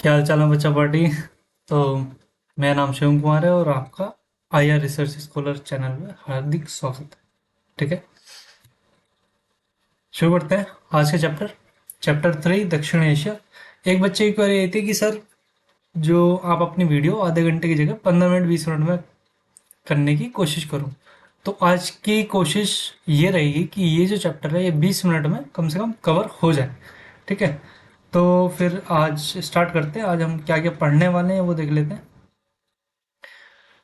क्या हाल चाल है बच्चा पार्टी। तो मेरा नाम शिवम कुमार है और आपका आईआर रिसर्च स्कॉलर चैनल में हार्दिक स्वागत है। ठीक है, शुरू करते हैं आज के चैप्टर 3 दक्षिण एशिया। एक बच्चे की क्वेरी आई थी कि सर, जो आप अपनी वीडियो आधे घंटे की जगह 15 मिनट 20 मिनट में करने की कोशिश करूं। तो आज की कोशिश ये रहेगी कि ये जो चैप्टर है ये 20 मिनट में कम से कम कवर हो जाए। ठीक है, तो फिर आज स्टार्ट करते हैं। आज हम क्या क्या पढ़ने वाले हैं वो देख लेते हैं।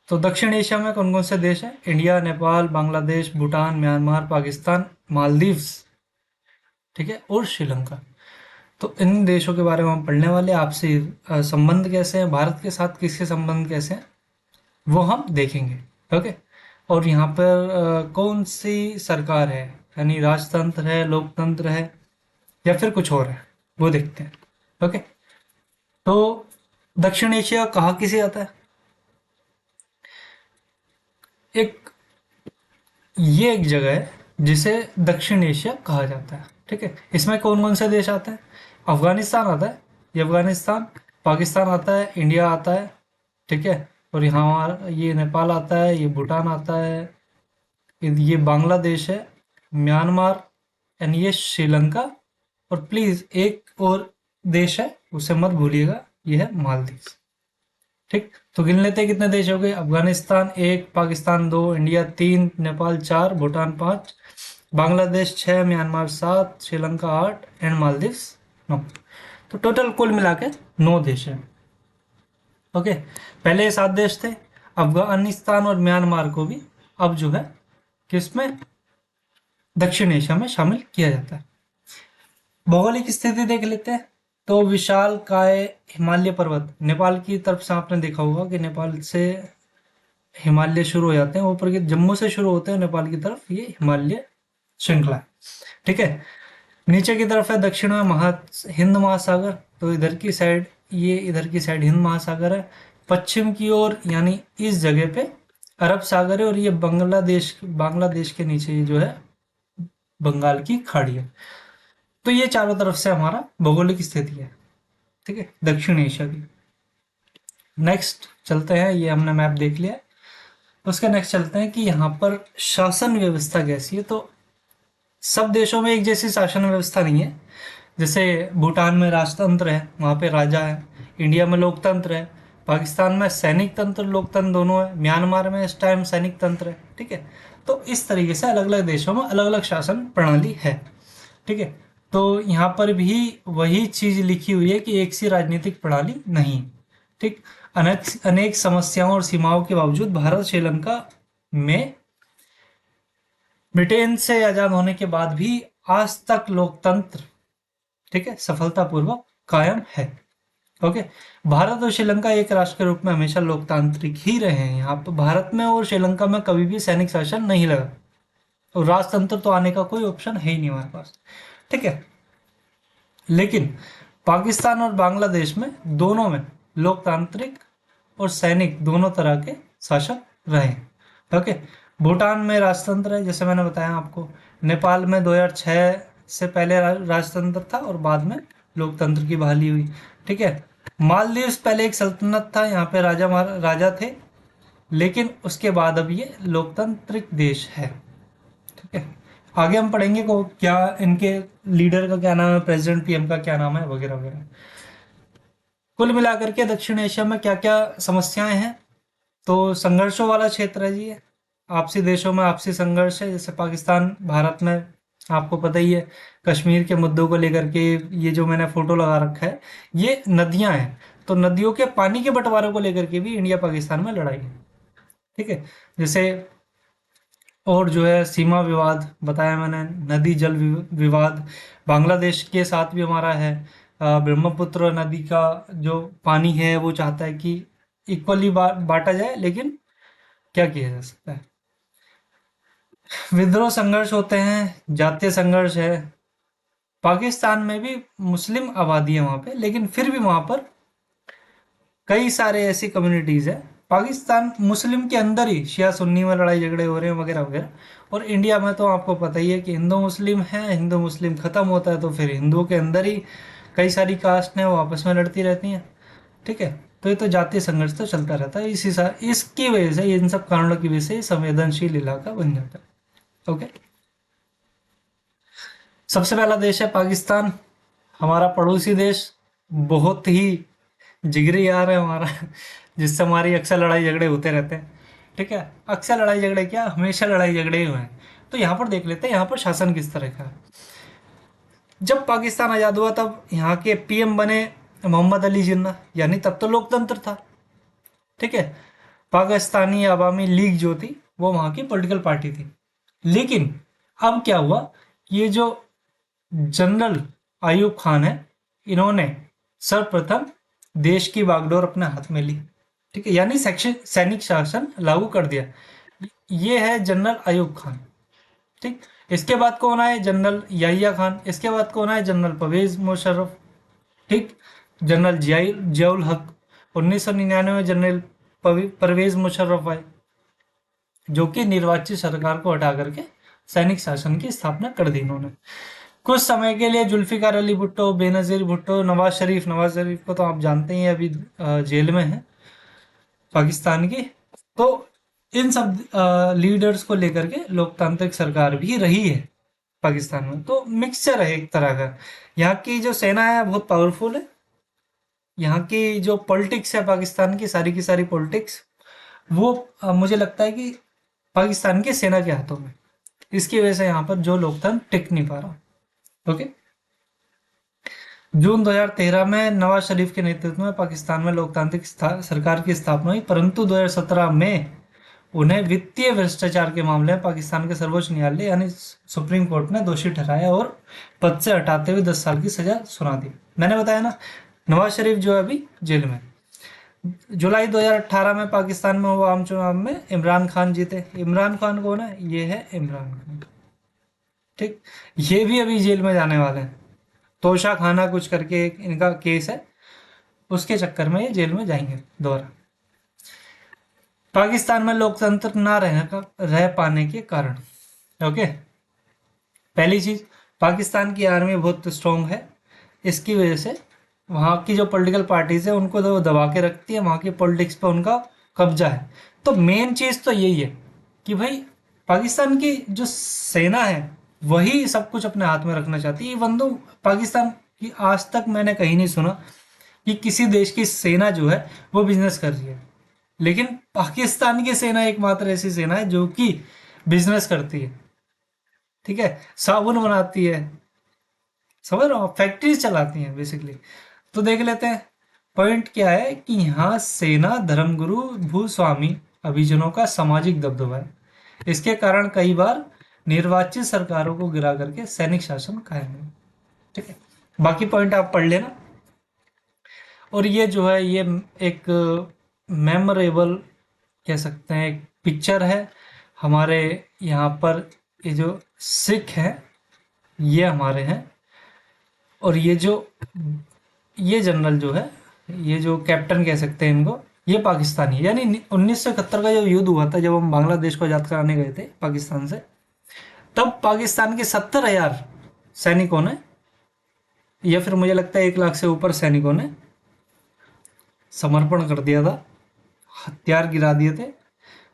तो दक्षिण एशिया में कौन कौन से देश हैं? इंडिया, नेपाल, बांग्लादेश, भूटान, म्यांमार, पाकिस्तान, मालदीव्स, ठीक है, और श्रीलंका। तो इन देशों के बारे में हम पढ़ने वाले हैं। आपसे संबंध कैसे हैं, भारत के साथ किसके संबंध कैसे हैं, वो हम देखेंगे। ओके, और यहाँ पर कौन सी सरकार है, यानी राजतंत्र है, लोकतंत्र है, या फिर कुछ और है, वो देखते हैं। ओके, तो दक्षिण एशिया कहाँ किसे आता है? एक ये एक जगह है जिसे दक्षिण एशिया कहा जाता है। ठीक है, इसमें कौन कौन से देश आते हैं? अफगानिस्तान आता है, ये अफगानिस्तान। पाकिस्तान आता है, इंडिया आता है, ठीक है, और यहाँ ये नेपाल आता है, ये भूटान आता है, ये बांग्लादेश है, म्यांमार, एंड ये श्रीलंका। और प्लीज एक और देश है, उसे मत भूलिएगा, ये है मालदीव। ठीक, तो गिन लेते हैं कितने देश हो गए। Afghanistan 1, Pakistan 2, India 3, Nepal 4, Bhutan 5, Bangladesh 6, Myanmar 7, Sri Lanka 8 and Maldives 9। तो टोटल कुल मिला के 9 देश हैं। ओके, पहले ये 7 देश थे। अफगानिस्तान और म्यांमार को भी अब जो है किसमें, दक्षिण एशिया में शामिल किया जाता है। भौगोलिक स्थिति देख लेते हैं। तो विशाल काय हिमालय पर्वत, नेपाल की तरफ से आपने देखा होगा कि नेपाल से हिमालय शुरू हो जाते हैं, ऊपर के जम्मू से शुरू होते हैं, नेपाल की तरफ ये हिमालय श्रृंखला है। ठीक है, नीचे की तरफ है दक्षिण में हिंद महासागर। तो इधर की साइड, ये इधर की साइड हिंद महासागर है। पश्चिम की ओर यानी इस जगह पे अरब सागर है, और ये बांग्लादेश बांग्लादेश के नीचे ये जो है बंगाल की खाड़ी है। तो ये चारों तरफ से हमारा भौगोलिक स्थिति है। ठीक है, दक्षिण एशिया की। नेक्स्ट चलते हैं, ये हमने मैप देख लिया। उसका नेक्स्ट चलते हैं कि यहाँ पर शासन व्यवस्था कैसी है। तो सब देशों में एक जैसी शासन व्यवस्था नहीं है। जैसे भूटान में राजतंत्र है, वहाँ पे राजा है। इंडिया में लोकतंत्र है। पाकिस्तान में सैनिक तंत्र लोकतंत्र दोनों है। म्यांमार में इस टाइम सैनिक तंत्र है। ठीक है, तो इस तरीके से अलग अलग देशों में अलग अलग शासन प्रणाली है। ठीक है, तो यहाँ पर भी वही चीज लिखी हुई है कि एक सी राजनीतिक प्रणाली नहीं। ठीक, अनेक अनेक समस्याओं और सीमाओं के बावजूद भारत श्रीलंका में ब्रिटेन से आजाद होने के बाद भी आज तक लोकतंत्र, ठीक है, सफलतापूर्वक कायम है। ओके, भारत और श्रीलंका एक राष्ट्र के रूप में हमेशा लोकतांत्रिक ही रहे हैं। यहाँ पर भारत में और श्रीलंका में कभी भी सैनिक शासन नहीं लगा, और राजतंत्र तो आने का कोई ऑप्शन है ही नहीं हमारे पास। ठीक है, लेकिन पाकिस्तान और बांग्लादेश में दोनों में लोकतांत्रिक और सैनिक दोनों तरह के शासक रहे हैं। ओके, भूटान में राजतंत्र है, जैसे मैंने बताया आपको। नेपाल में 2006 से पहले राजतंत्र था और बाद में लोकतंत्र की बहाली हुई। ठीक है, मालदीव पहले एक सल्तनत था, यहाँ पे राजा थे, लेकिन उसके बाद अब ये लोकतांत्रिक देश है। ठीक है, आगे हम पढ़ेंगे को क्या इनके लीडर का क्या नाम है, प्रेसिडेंट पीएम का क्या नाम है, वगैरह वगैरह। कुल मिलाकर के दक्षिण एशिया में क्या क्या समस्याएं हैं? तो संघर्षों वाला क्षेत्र है जी ये। आपसी देशों में आपसी संघर्ष है, जैसे पाकिस्तान भारत में आपको पता ही है, कश्मीर के मुद्दों को लेकर के ये जो मैंने फोटो लगा रखा है, ये नदियां हैं। तो नदियों के पानी के बंटवारे को लेकर के भी इंडिया पाकिस्तान में लड़ाई है। ठीक है, जैसे और जो है सीमा विवाद बताया मैंने, नदी जल विवाद बांग्लादेश के साथ भी हमारा है। ब्रह्मपुत्र नदी का जो पानी है वो चाहता है कि इक्वली बांटा जाए, लेकिन क्या किया जा सकता है। विद्रोह संघर्ष होते हैं, जातीय संघर्ष है। पाकिस्तान में भी मुस्लिम आबादी है वहां पे, लेकिन फिर भी वहां पर कई सारे ऐसी कम्युनिटीज है। पाकिस्तान मुस्लिम के अंदर ही शिया सुन्नी में लड़ाई झगड़े हो रहे हैं, वगैरह वगैरह। और इंडिया में तो आपको पता ही है कि हिंदू मुस्लिम है, हिंदू मुस्लिम खत्म होता है तो फिर हिंदुओं के अंदर ही कई सारी कास्ट हैं वो आपस में लड़ती रहती हैं। ठीक है। तो ये तो जातीय संघर्ष तो चलता रहता है, इसकी वजह से, इन सब कारणों की वजह से ये संवेदनशील इलाका बन जाता है। ओके। सबसे पहला देश है पाकिस्तान, हमारा पड़ोसी देश, बहुत ही जिगरी यार है हमारा, जिससे हमारी अक्सर लड़ाई झगड़े होते रहते हैं। ठीक है, अक्सर लड़ाई झगड़े क्या, हमेशा लड़ाई झगड़े ही हुए हैं। तो यहाँ पर देख लेते हैं यहाँ पर शासन किस तरह का है। जब पाकिस्तान आज़ाद हुआ तब यहाँ के पीएम बने मोहम्मद अली जिन्ना, यानी तब तो लोकतंत्र था। ठीक है, पाकिस्तानी अवामी लीग जो थी वो वहाँ की पॉलिटिकल पार्टी थी। लेकिन अब क्या हुआ, ये जो जनरल अयूब खान है, इन्होंने सर्वप्रथम देश की बागडोर अपने हाथ में ली। ठीक है, यानी सेक्शन सैनिक शासन लागू कर दिया। ये है जनरल अयूब खान। ठीक, इसके बाद कौन आए, जनरल याहिया खान। इसके बाद कौन आए, जनरल परवेज मुशर्रफ। ठीक, जनरल जियाउल हक। 1999 में जनरल परवेज मुशर्रफ आए, जो कि निर्वाचित सरकार को हटा करके सैनिक शासन की स्थापना कर दी इन्होंने। कुछ समय के लिए जुल्फिकार अली भुट्टो, बेनजीर भुट्टो, नवाज शरीफ को तो आप जानते ही हैं, अभी जेल में है पाकिस्तान की। तो इन सब लीडर्स को लेकर के लोकतांत्रिक सरकार भी रही है पाकिस्तान में। तो मिक्सचर है एक तरह का। यहाँ की जो सेना है बहुत पावरफुल है। यहाँ की जो पॉलिटिक्स है पाकिस्तान की सारी पॉलिटिक्स, वो मुझे लगता है कि पाकिस्तान की सेना के हाथों में। इसकी वजह से यहाँ पर जो लोकतंत्र टिक नहीं पा रहा। ओके। जून 2013 में नवाज शरीफ के नेतृत्व में पाकिस्तान में लोकतांत्रिक सरकार की स्थापना हुई, परंतु 2017 में उन्हें वित्तीय भ्रष्टाचार के मामले में पाकिस्तान के सर्वोच्च न्यायालय यानी सुप्रीम कोर्ट ने दोषी ठहराया और पद से हटाते हुए 10 साल की सजा सुना दी। मैंने बताया ना, नवाज शरीफ जो है अभी जेल में। जुलाई 2018 में पाकिस्तान में हुआ आम चुनाव में इमरान खान जीते। इमरान खान कौन है, ये है इमरान खान। ठीक, ये भी अभी जेल में जाने वाले हैं। तोशा खाना कुछ करके इनका केस है, उसके चक्कर में ये जेल में जाएंगे दोबारा। पाकिस्तान में लोकतंत्र ना रह पाने के कारण। ओके, पहली चीज, पाकिस्तान की आर्मी बहुत स्ट्रांग है। इसकी वजह से वहाँ की जो पॉलिटिकल पार्टीज है उनको तो दबा के रखती है, वहाँ की पॉलिटिक्स पे उनका कब्जा है। तो मेन चीज तो यही है कि भाई पाकिस्तान की जो सेना है वही सब कुछ अपने हाथ में रखना चाहती है। बंदो पाकिस्तान की आज तक मैंने कहीं नहीं सुना कि किसी देश की सेना जो है वो बिजनेस कर रही है। लेकिन पाकिस्तान की सेना एकमात्र ऐसी सेना है जो कि बिजनेस करती है। ठीक है, साबुन बनाती है, समझ रहे हो, फैक्ट्रीज चलाती हैं बेसिकली। तो देख लेते हैं पॉइंट क्या है कि यहाँ सेना, धर्मगुरु, भूस्वामी अभिजनों का सामाजिक दबदबा है। इसके कारण कई बार निर्वाचित सरकारों को गिरा करके सैनिक शासन कायम है। ठीक है, बाकी पॉइंट आप पढ़ लेना। और ये जो है ये एक मेमोरेबल कह सकते हैं एक पिक्चर है हमारे यहाँ पर। ये जो सिख हैं ये हमारे हैं, और ये जनरल जो है, ये जो कैप्टन कह सकते हैं इनको, ये पाकिस्तानी। यानी 1971 का जो युद्ध हुआ था, जब हम बांग्लादेश को आजाद कराने गए थे पाकिस्तान से, तब पाकिस्तान के 70,000 सैनिकों ने, या फिर मुझे लगता है 1 लाख से ऊपर सैनिकों ने समर्पण कर दिया था, हथियार गिरा दिए थे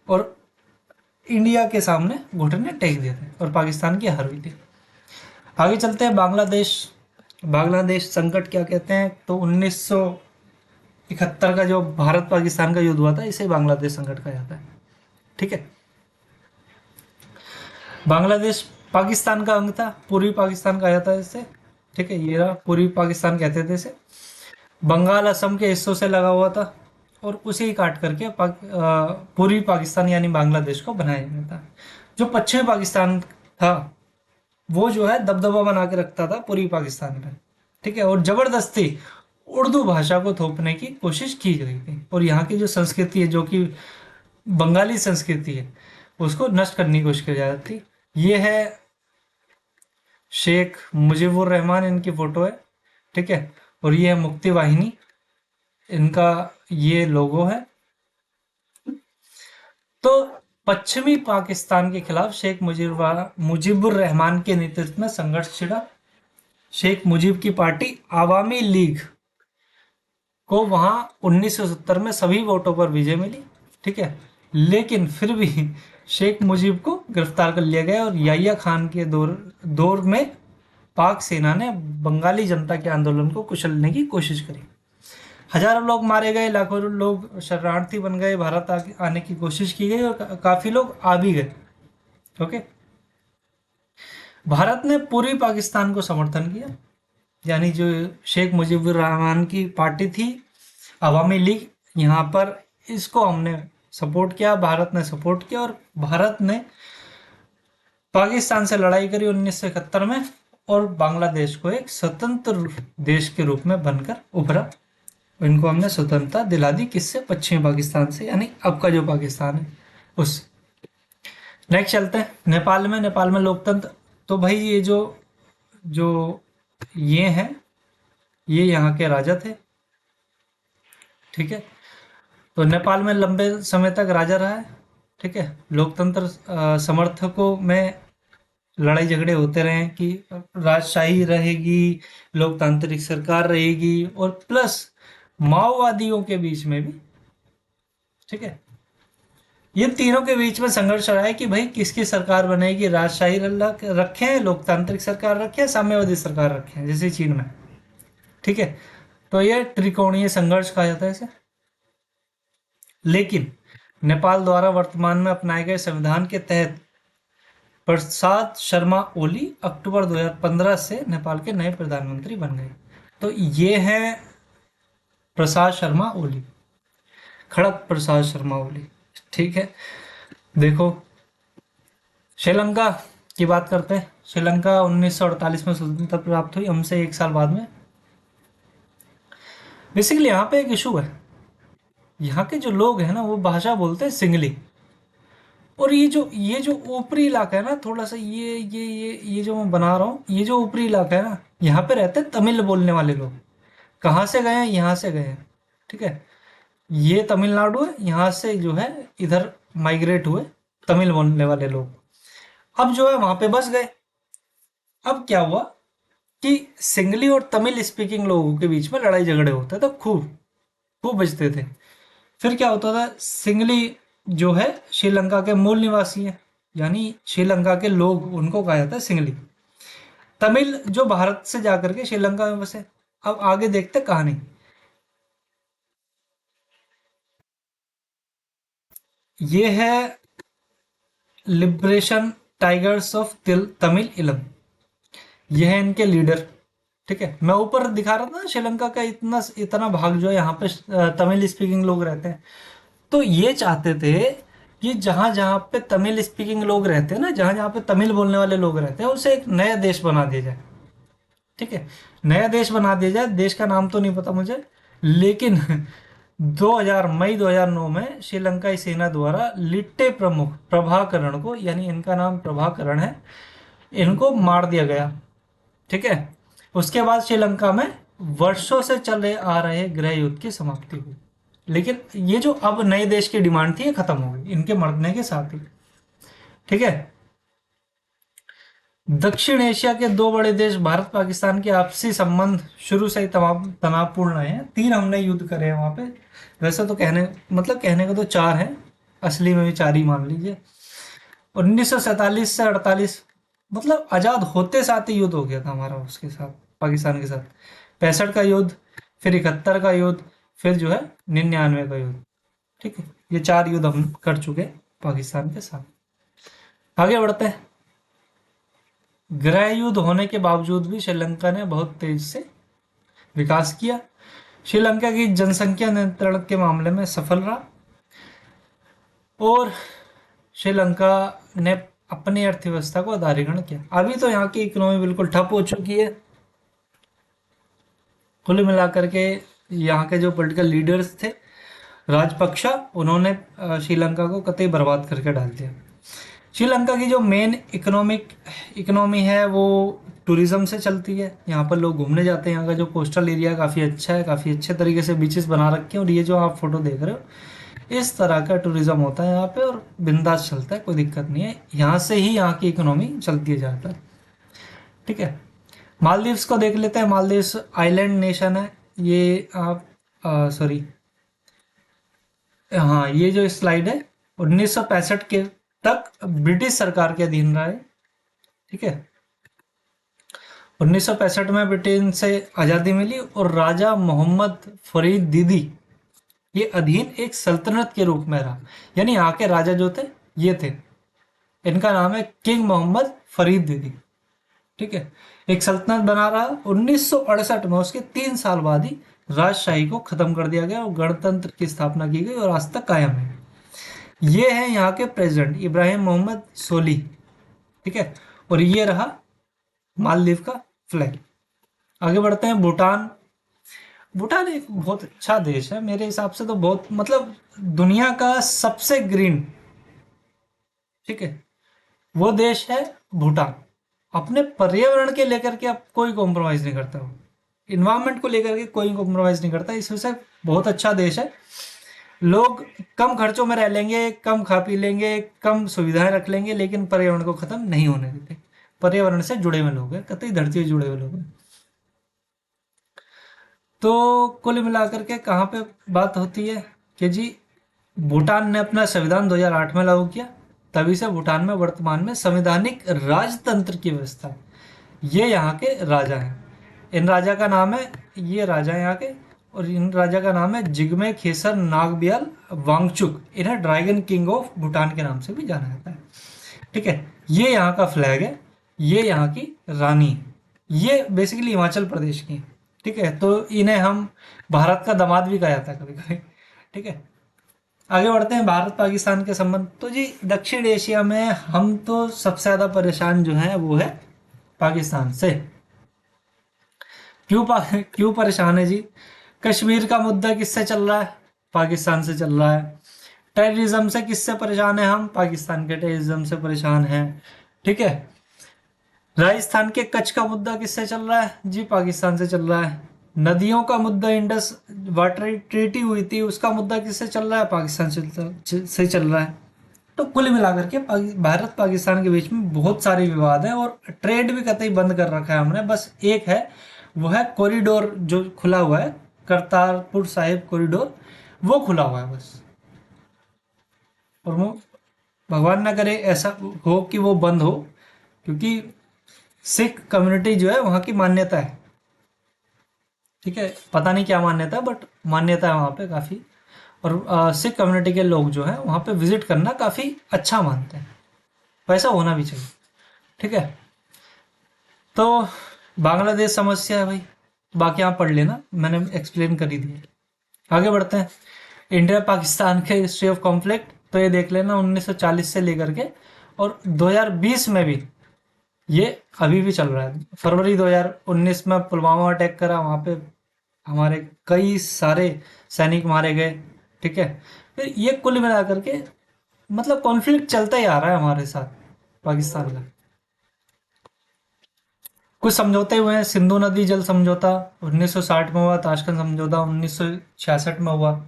और इंडिया के सामने घुटने टेक दिए थे, और पाकिस्तान की हार हुई थी। आगे चलते हैं बांग्लादेश। बांग्लादेश संकट क्या कहते हैं, तो 1971 का जो भारत पाकिस्तान का युद्ध हुआ था इसे बांग्लादेश संकट कहा जाता है। ठीक है, बांग्लादेश पाकिस्तान का अंग था, पूर्वी पाकिस्तान कहा जाता है इसे। ठीक है, ये रहा पूर्वी पाकिस्तान कहते थे इसे। बंगाल असम के हिस्सों से लगा हुआ था और उसे ही काट करके पूर्वी पाकिस्तान यानी बांग्लादेश को बनाया गया था। जो पश्चिमी पाकिस्तान था वो जो है दबदबा बना के रखता था पूर्वी पाकिस्तान में। ठीक है, और जबरदस्ती उर्दू भाषा को थोपने की कोशिश की गई थी, और यहाँ की जो संस्कृति है, जो कि बंगाली संस्कृति है, उसको नष्ट करने की कोशिश की जा रही थी। ये है शेख मुजीबुर रहमान, इनकी फोटो है। ठीक है, और ये है मुक्ति वाहिनी, इनका ये लोगो है। तो पश्चिमी पाकिस्तान के खिलाफ शेख मुजीबुर रहमान के नेतृत्व में संघर्ष छिड़ा। शेख मुजीब की पार्टी आवामी लीग को वहाँ 1970 में सभी वोटों पर विजय मिली, ठीक है। लेकिन फिर भी शेख मुजीब को गिरफ्तार कर लिया गया और याहिया खान के दौर दौर में पाक सेना ने बंगाली जनता के आंदोलन को कुचलने की कोशिश करी। हजारों लोग मारे गए, लाखों लोग शरणार्थी बन गए, भारत आने की कोशिश की गई और काफ़ी लोग आ भी गए। ओके। भारत ने पूर्वी पाकिस्तान को समर्थन किया, यानी जो शेख मुजीबुर रहमान की पार्टी थी अवामी लीग, यहाँ पर इसको हमने सपोर्ट किया, भारत ने सपोर्ट किया और भारत ने पाकिस्तान से लड़ाई करी 1971 में और बांग्लादेश को एक स्वतंत्र देश के रूप में बनकर उभरा। इनको हमने स्वतंत्रता दिला दी, किससे? पश्चिमी पाकिस्तान से, यानी अब का जो पाकिस्तान है उस। नेक्स्ट चलते हैं नेपाल में। नेपाल में लोकतंत्र, तो भाई ये जो जो ये हैं, ये यहाँ के राजा थे, ठीक है। तो नेपाल में लंबे समय तक राजा रहा है, ठीक है। लोकतंत्र समर्थकों में लड़ाई झगड़े होते रहे कि राजशाही रहेगी, लोकतांत्रिक सरकार रहेगी, और प्लस माओवादियों के बीच में भी, ठीक है। ये तीनों के बीच में संघर्ष रहा है कि भाई किसकी सरकार बनेगी, राजशाही रखें, लोकतांत्रिक सरकार रखें, साम्यवादी सरकार रखें, जैसे चीन में, ठीक है। तो ये त्रिकोणीय संघर्ष कहा जाता है इसे। लेकिन नेपाल द्वारा वर्तमान में अपनाए गए संविधान के तहत प्रसाद शर्मा ओली अक्टूबर 2015 से नेपाल के नए प्रधानमंत्री बन गए। तो ये हैं प्रसाद शर्मा ओली, खड़क प्रसाद शर्मा ओली, ठीक है। देखो श्रीलंका की बात करते हैं। श्रीलंका 1948 में स्वतंत्रता प्राप्त हुई, हमसे एक साल बाद में। बेसिकली यहाँ पे एक इशू है, यहाँ के जो लोग हैं ना वो भाषा बोलते हैं सिंगली, और ये जो ऊपरी इलाका है ना, थोड़ा सा ये जो मैं बना रहा हूँ, ये जो ऊपरी इलाका है ना, यहाँ पे रहते हैं तमिल बोलने वाले लोग। कहाँ से गए हैं? यहाँ से गए हैं, ठीक है। ये तमिलनाडु है, यहाँ से जो है इधर माइग्रेट हुए तमिल बोलने वाले लोग, अब जो है वहां पे बस गए। अब क्या हुआ कि सिंगली और तमिल स्पीकिंग लोगों के बीच में लड़ाई झगड़े होते थे, खूब खूब बजते थे। फिर क्या होता था, सिंगली जो है श्रीलंका के मूल निवासी हैं, यानी श्रीलंका के लोग, उनको कहा जाता है सिंगली। तमिल जो भारत से जाकर के श्रीलंका में बसे। अब आगे देखते कहानी। ये है लिबरेशन टाइगर्स ऑफ तमिल इलम, ये है इनके लीडर, ठीक है। मैं ऊपर दिखा रहा था ना श्रीलंका का इतना इतना भाग जो है यहाँ पे तमिल स्पीकिंग लोग रहते हैं। तो ये चाहते थे कि जहाँ जहाँ पे तमिल स्पीकिंग लोग रहते हैं ना, जहाँ जहाँ पे तमिल बोलने वाले लोग रहते हैं, उसे एक नया देश बना दिया जाए, ठीक है। नया देश बना दिया जाए, देश का नाम तो नहीं पता मुझे, लेकिन 2000 मई 2009 में श्रीलंकाई सेना द्वारा लिट्टे प्रमुख प्रभाकरण को, यानी इनका नाम प्रभाकरण है, इनको मार दिया गया, ठीक है। उसके बाद श्रीलंका में वर्षों से चले आ रहे गृह युद्ध की समाप्ति हुई। लेकिन ये जो अब नए देश की डिमांड थी ये खत्म हो गई इनके मरने के साथ ही, ठीक है। दक्षिण एशिया के दो बड़े देश भारत पाकिस्तान के आपसी संबंध शुरू से ही तनावपूर्ण रहे हैं। 3 हमने युद्ध करे हैं वहां पे। वैसे तो कहने को तो 4 हैं, असली में भी 4 ही मान लीजिए। 1947 से 48, मतलब आज़ाद होते साथ ही युद्ध हो गया था हमारा उसके साथ, पाकिस्तान के साथ। 65 का युद्ध, फिर 71 का युद्ध, फिर जो है 99 का युद्ध, ठीक है। ये 4 युद्ध हम कर चुके हैं पाकिस्तान के साथ। आगे बढ़ते हैं। गृह युद्ध होने के बावजूद भी श्रीलंका ने बहुत तेज से विकास किया। श्रीलंका की जनसंख्या नियंत्रण के मामले में सफल रहा और श्रीलंका ने अपनी अर्थव्यवस्था को आधारीकरण किया। अभी तो यहाँ की इकोनॉमी बिल्कुल ठप हो चुकी है। कुल मिलाकर के यहाँ के जो पॉलिटिकल लीडर्स थे राजपक्षा, उन्होंने श्रीलंका को कतई बर्बाद करके डाल दिया। श्रीलंका की जो मेन इकोनॉमी है वो टूरिज्म से चलती है। यहाँ पर लोग घूमने जाते हैं। यहाँ का जो कोस्टल एरिया काफ़ी अच्छा है, काफ़ी अच्छे तरीके से बीचेस बना रखे हैं। और ये जो आप फोटो देख रहे हो, इस तरह का टूरिज्म होता है यहाँ पे और बिंदास चलता है, कोई दिक्कत नहीं है। यहाँ से ही यहाँ की इकोनॉमी चलती जाता है, ठीक है। मालदीव्स को देख लेते हैं। मालदीव्स आइलैंड नेशन है। ये आप सॉरी, हाँ ये जो स्लाइड है 1965 के तक ब्रिटिश सरकार के अधीन रहा है। ठीक है, 1965 में ब्रिटेन से आज़ादी मिली और राजा मोहम्मद फरीद दीदी ये अधीन एक सल्तनत के रूप में रहा। यानी यहाँ के राजा जो थे ये थे, इनका नाम है किंग मोहम्मद फरीद दीदी। ठीक है, एक सल्तनत बना रहा। 1968 में उसके 3 साल बाद ही राजशाही को खत्म कर दिया गया और गणतंत्र की स्थापना की गई और आज तक कायम है। ये है यहाँ के प्रेसिडेंट इब्राहिम मोहम्मद सोली। ठीक है, और ये रहा मालदीव का फ्लैग। आगे बढ़ते हैं, भूटान। भूटान एक बहुत अच्छा देश है मेरे हिसाब से, तो बहुत मतलब दुनिया का सबसे ग्रीन, ठीक है, वो देश है भूटान। अपने पर्यावरण के लेकर के अब कोई कॉम्प्रोमाइज नहीं करता, वो इन्वायरमेंट को लेकर के कोई कॉम्प्रोमाइज नहीं करता, इस वजह से बहुत अच्छा देश है। लोग कम खर्चों में रह लेंगे, कम खा पी लेंगे, कम सुविधाएं रख लेंगे, लेकिन पर्यावरण को खत्म नहीं होने देते। पर्यावरण से जुड़े हुए लोग हैं, कतई धरती से जुड़े हुए लोग हैं। तो कुल मिलाकर के कहाँ पे बात होती है कि जी भूटान ने अपना संविधान 2008 में लागू किया, तभी से भूटान में वर्तमान में संवैधानिक राजतंत्र की व्यवस्था है। ये यहाँ के राजा हैं, इन राजा का नाम है, ये राजा हैं यहाँ के, और इन राजा का नाम है जिग्मे खेसर नागबियाल वांगचुक। इन्हें ड्रैगन किंग ऑफ भूटान के नाम से भी जाना जाता है। ठीक है, ये यहाँ का फ्लैग है, ये यहाँ की रानी है। ये बेसिकली हिमाचल प्रदेश की है। ठीक है, तो इन्हें हम भारत का दामाद भी कहा जाता है कभी कभी। ठीक है, आगे बढ़ते हैं, भारत पाकिस्तान के संबंध। तो जी दक्षिण एशिया में हम तो सबसे ज़्यादा परेशान जो है वो है पाकिस्तान से। क्यों परेशान है जी? कश्मीर का मुद्दा किससे चल रहा है? पाकिस्तान से चल रहा है। टेररिज्म से किससे परेशान है हम? पाकिस्तान के टेररिज्म से परेशान हैं। ठीक है, राजस्थान के कच्छ का मुद्दा किससे चल रहा है? जी पाकिस्तान से चल रहा है। नदियों का मुद्दा, इंडस वाटर ट्रीटी हुई थी, उसका मुद्दा किससे चल रहा है? पाकिस्तान से चल रहा है। तो कुल मिलाकर के भारत पाकिस्तान के बीच में बहुत सारे विवाद हैं और ट्रेड भी कतई बंद कर रखा है हमने। बस एक है, वो है कॉरिडोर जो खुला हुआ है, करतारपुर साहिब कॉरिडोर, वो खुला हुआ है बस। और वो भगवान ना करे ऐसा हो कि वो बंद हो, क्योंकि सिख कम्युनिटी जो है वहाँ की मान्यता है। ठीक है, पता नहीं क्या मान्यता है, बट मान्यता है वहाँ पे काफ़ी। और सिख कम्युनिटी के लोग जो है वहाँ पे विजिट करना काफ़ी अच्छा मानते हैं, वैसा होना भी चाहिए। ठीक है, तो बांग्लादेश समस्या है भाई, बाकी आप पढ़ लेना, मैंने एक्सप्लेन कर ही दिया। आगे बढ़ते हैं, इंडिया पाकिस्तान के हिस्ट्री ऑफ कॉन्फ्लिक्ट। तो ये देख लेना 1940 से लेकर के और 2020 में भी ये अभी भी चल रहा है। फरवरी 2019 में पुलवामा अटैक करा, वहाँ पे हमारे कई सारे सैनिक मारे गए। ठीक है, फिर ये कुल मिला करके मतलब कॉन्फ्लिक्ट चलता ही आ रहा है हमारे साथ पाकिस्तान का। कुछ समझौते हुए हैं, सिंधु नदी जल समझौता 1960 में हुआ, ताशकंद समझौता 1966 में हुआ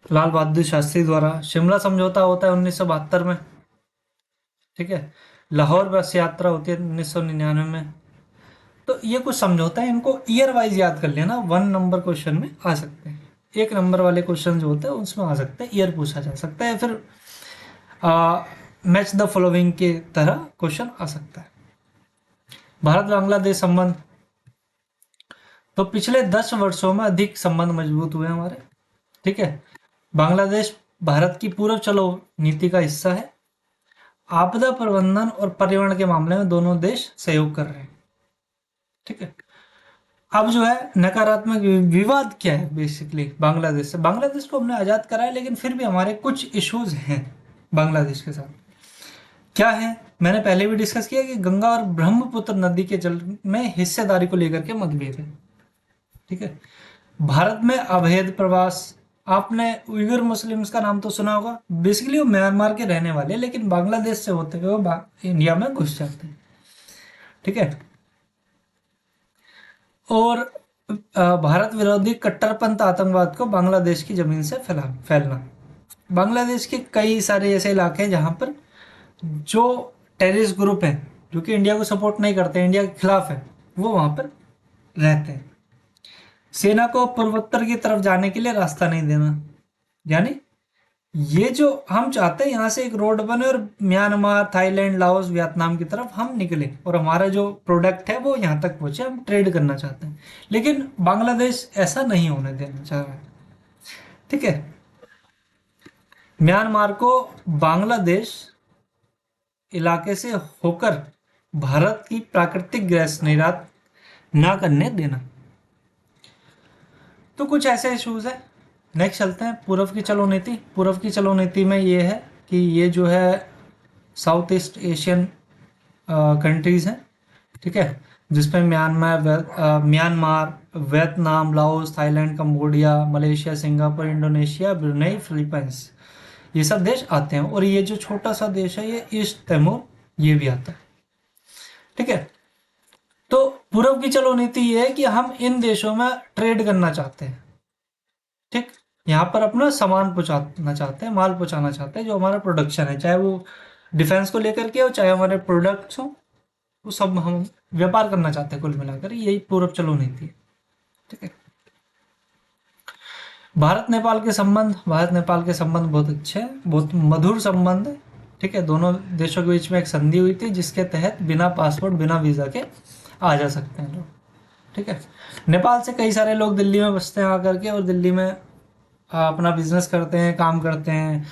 लाल बहादुर शास्त्री द्वारा, शिमला समझौता होता है 1972 में। ठीक है, लाहौर बस यात्रा होती है 1999 में। तो ये कुछ समझौता है, इनको ईयर वाइज याद कर लेना, 1 नंबर क्वेश्चन में आ सकते हैं। 1 नंबर वाले क्वेश्चन जो होते हैं उसमें आ सकते हैं, ईयर पूछा जा सकता है, फिर मैच द फॉलोइंग के तरह क्वेश्चन आ सकता है। भारत बांग्लादेश संबंध, तो पिछले 10 वर्षों में अधिक संबंध मजबूत हुए हमारे। ठीक है, बांग्लादेश भारत की पूर्व चलो नीति का हिस्सा है। आपदा प्रबंधन और पर्यावरण के मामले में दोनों देश सहयोग कर रहे हैं। ठीक है, अब जो है नकारात्मक विवाद क्या है बेसिकली बांग्लादेश से। बांग्लादेश को हमने आज़ाद करा है, लेकिन फिर भी हमारे कुछ इश्यूज हैं बांग्लादेश के साथ। क्या है, मैंने पहले भी डिस्कस किया कि गंगा और ब्रह्मपुत्र नदी के जल में हिस्सेदारी को लेकर के मतभेद है। ठीक है, भारत में अवैध प्रवास, आपने उइगर मुस्लिम्स का नाम तो सुना होगा। बेसिकली वो म्यांमार के रहने वाले हैं, लेकिन बांग्लादेश से होते हुए वो इंडिया में घुस जाते हैं। ठीक है, और भारत विरोधी कट्टरपंथ आतंकवाद को बांग्लादेश की जमीन से फैलना। बांग्लादेश के कई सारे ऐसे इलाके हैं जहां पर जो टेररिस्ट ग्रुप हैं जो कि इंडिया को सपोर्ट नहीं करते, इंडिया के खिलाफ है, वो वहां पर रहते हैं। सेना को पूर्वोत्तर की तरफ जाने के लिए रास्ता नहीं देना। यानी ये जो हम चाहते हैं यहाँ से एक रोड बने और म्यांमार, थाईलैंड, लाओस, वियतनाम की तरफ हम निकले और हमारा जो प्रोडक्ट है वो यहाँ तक पहुंचे, हम ट्रेड करना चाहते हैं। लेकिन बांग्लादेश ऐसा नहीं होने देना चाह रहा है। ठीक है, म्यांमार को बांग्लादेश इलाके से होकर भारत की प्राकृतिक गैस निर्यात ना करने देना। तो कुछ ऐसे इश्यूज है। नेक्स्ट चलते हैं पूर्व की चलो नीति। पूर्व की चलो नीति में ये है कि ये जो है साउथ ईस्ट एशियन कंट्रीज हैं, ठीक है, जिसमें Myanmar, Vietnam, Laos, Thailand, Cambodia, Malaysia, Singapore, Indonesia, Brunei, Philippines, ये सब देश आते हैं। और ये जो छोटा सा देश है ये ईस्ट तिमोर, ये भी आता है। ठीक है, तो पूर्व की चलो नीति ये है कि हम इन देशों में ट्रेड करना चाहते हैं। ठीक, यहाँ पर अपना सामान पहुंचाना चाहते हैं, माल पहुंचाना चाहते हैं, जो हमारा प्रोडक्शन है, चाहे वो डिफेंस को लेकर के हो, चाहे हमारे प्रोडक्ट्स हो, वो सब हम व्यापार करना चाहते हैं। कुल मिलाकर यही पूर्व चलो नीति है। ठीक है, भारत नेपाल के संबंध, भारत नेपाल के संबंध बहुत अच्छे हैं, बहुत मधुर संबंध है। ठीक है, दोनों देशों के बीच में एक संधि हुई थी जिसके तहत बिना पासपोर्ट, बिना वीजा के आ जा सकते हैं लोग। ठीक है, नेपाल से कई सारे लोग दिल्ली में बसते हैं आकर के, और दिल्ली में अपना बिजनेस करते हैं, काम करते हैं,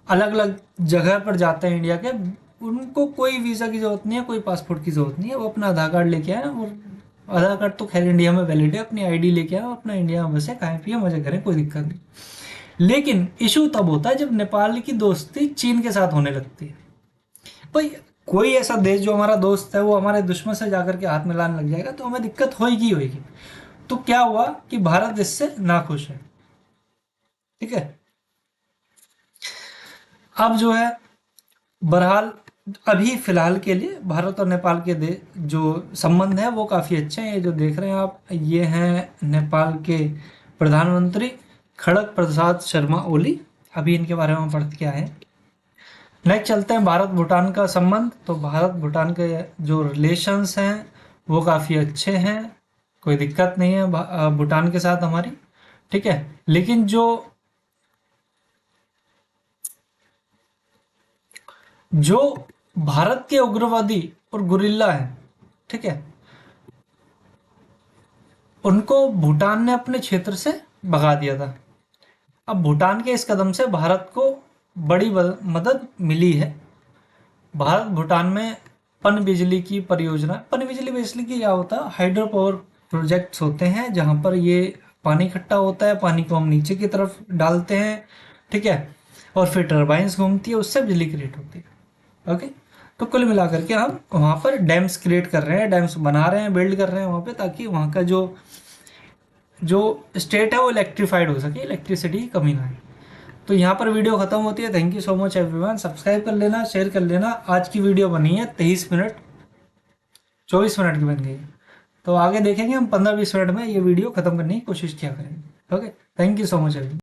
अलग अलग जगह पर जाते हैं इंडिया के। उनको कोई वीज़ा की ज़रूरत नहीं है, कोई पासपोर्ट की ज़रूरत नहीं है। वो अपना आधार कार्ड लेके आए, और आधार कार्ड तो खैर इंडिया में वैलिड है, अपनी आईडी लेके आए, अपना इंडिया में बसे, खाएं पिए, मजे करें, कोई दिक्कत नहीं। लेकिन इशू तब होता है जब नेपाल की दोस्ती चीन के साथ होने लगती है। भाई कोई ऐसा देश जो हमारा दोस्त है वो हमारे दुश्मन से जाकर के हाथ मिलाने लग जाएगा तो हमें दिक्कत होगी होगी। तो क्या हुआ कि भारत इससे नाखुश है। ठीक है, अब जो है बहरहाल अभी फिलहाल के लिए भारत और नेपाल के जो संबंध है वो काफ़ी अच्छे हैं। ये जो देख रहे हैं आप, ये हैं नेपाल के प्रधानमंत्री खड़ग प्रसाद शर्मा ओली। अभी इनके बारे में पढ़ के आए हैं। नेक्स्ट चलते हैं भारत भूटान का संबंध। तो भारत भूटान के जो रिलेशंस हैं वो काफ़ी अच्छे हैं, कोई दिक्कत नहीं है भूटान के साथ हमारी। ठीक है, लेकिन जो भारत के उग्रवादी और गुरिल्ला हैं, ठीक है, उनको भूटान ने अपने क्षेत्र से भगा दिया था। अब भूटान के इस कदम से भारत को बड़ी मदद मिली है। भारत भूटान में पन बिजली की परियोजना, पन बिजली बेसिकली क्या होता है, हाइड्रो पावर प्रोजेक्ट्स होते हैं जहाँ पर ये पानी इकट्ठा होता है, पानी को हम नीचे की तरफ डालते हैं, ठीक है, और फिर टर्बाइंस घूमती है, उससे बिजली क्रिएट होती है। ओके, तो कुल मिलाकर के हम वहाँ पर डैम्स क्रिएट कर रहे हैं, डैम्स बना रहे हैं, बिल्ड कर रहे हैं वहाँ पे, ताकि वहाँ का जो स्टेट है वो इलेक्ट्रीफाइड हो सके, इलेक्ट्रिसिटी की कमी ना आए। तो यहाँ पर वीडियो खत्म होती है। Thank you so much everyone. Subscribe कर लेना, शेयर कर लेना। आज की वीडियो बनी है 23 मिनट 24 मिनट की बन गई है, तो आगे देखेंगे हम 15-20 मिनट में ये वीडियो खत्म करने की कोशिश किया करेंगे। Okay, thank you so much everyone.